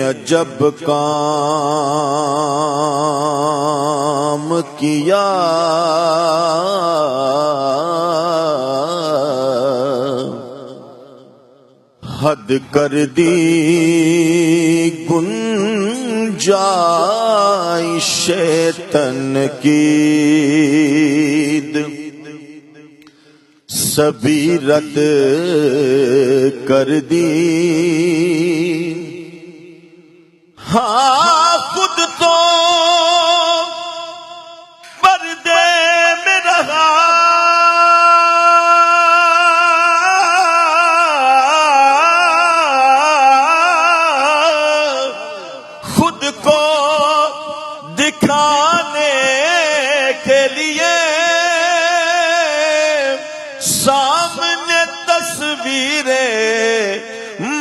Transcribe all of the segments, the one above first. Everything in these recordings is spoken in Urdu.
عجب کام کیا، حد کر دی گنجائش تنقید، سبھی رد کر دی۔ ہاں خود تو پردے میں رہا، خود کو دکھانے کے لیے سامنے تصویریں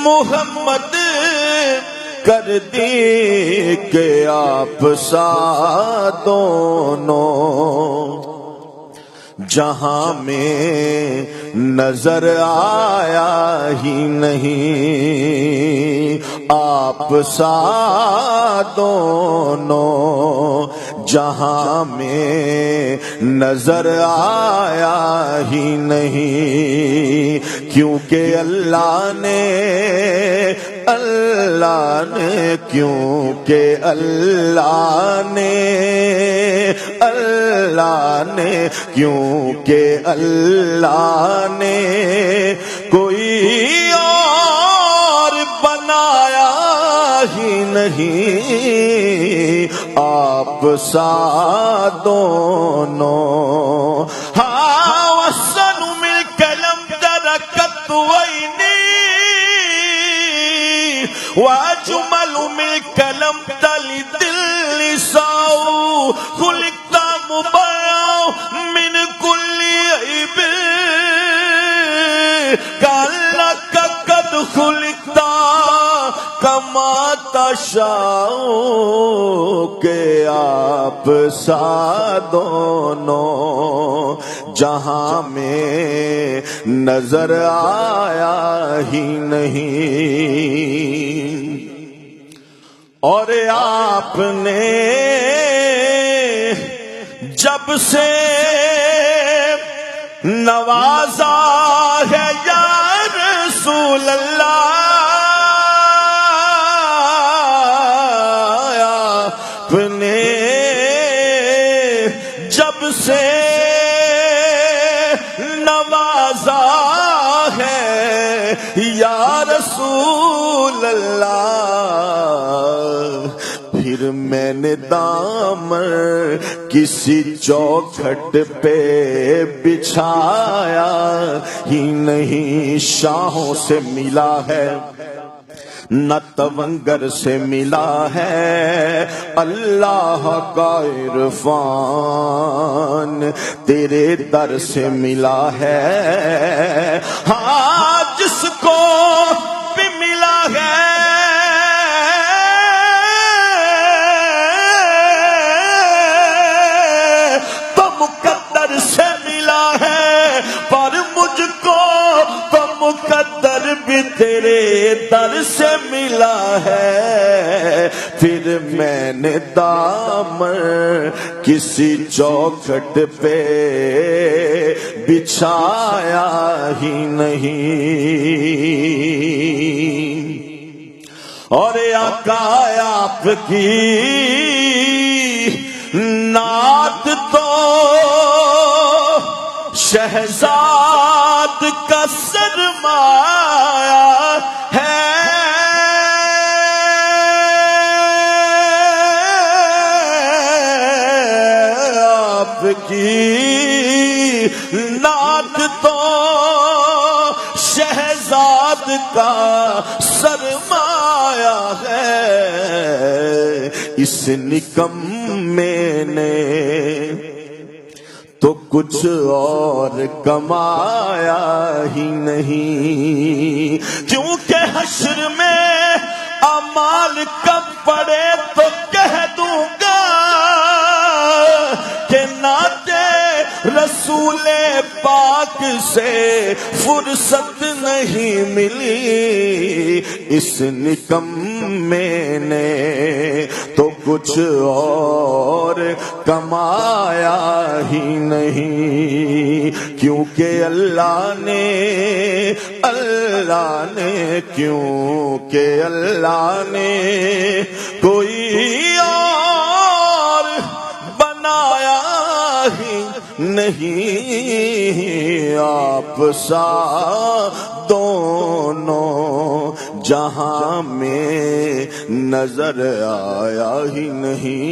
محمد کر دی کہ آپ سا دونوں جہاں میں نظر آیا ہی نہیں، آپ سا دونوں جہاں میں نظر آیا ہی نہیں، کیونکہ اللہ نے کیونکہ اللہ نے کوئی اور بنایا ہی نہیں، آپ سا دونوں۔ ہاں وَأَحْسَنُ مِنْكَ لَمْ تَرَكَتْ عَيْنِي وَأَجْمَلُ مِنْكَ لَمْ تَلِدِ النِّسَاءُ، خُلِقْتَ مُبَرَّأً مِنْ كُلِّ عَيْبٍ كَأَنَّكَ قَدْ خُلِقْتَ كَمَا تَشَاءُ، کہ آپ سا دونوں جہاں میں نظر آیا ہی نہیں، اور آپ نے جب سے نوازا ہے یا رسول اللہ، آپ نے جب سے نوازا ہے یا رسول اللہ، پھر میں نے دامن کسی چوکھٹ پہ بچھایا ہی نہیں، شاہوں سے ملا ہے نہ تونگر سے ملا ہے، اللہ کا عرفان تیرے در سے ملا ہے۔ ہاں جس کو بھی ملا ہے تو مقدر سے ملا ہے، پر مجھ کو تو مقدر بھی تیرے در سے ملا ہے، پھر میں نے دامن کسی چوکھٹ پہ بچھایا ہی نہیں، اور آقا آپ کی نعت تو شہزاد کا سرمایہ ہے، آپ کی نعت تو شہزاد کا سرمایہ ہے، اس نکمے نے تو کچھ اور کمایا ہی نہیں، کیونکہ حشر میں اعمال کب پڑے تو کہہ دوں گا کہ ناطے رسول پاک سے فرصت نہیں ملی، اس نکمے میں نے تو کچھ اور کمایا ہی نہیں، کیونکہ اللہ نے کیونکہ اللہ نے کوئی اور بنایا ہی نہیں، آپ سا دونوں جہاں میں نظر آیا ہی نہیں۔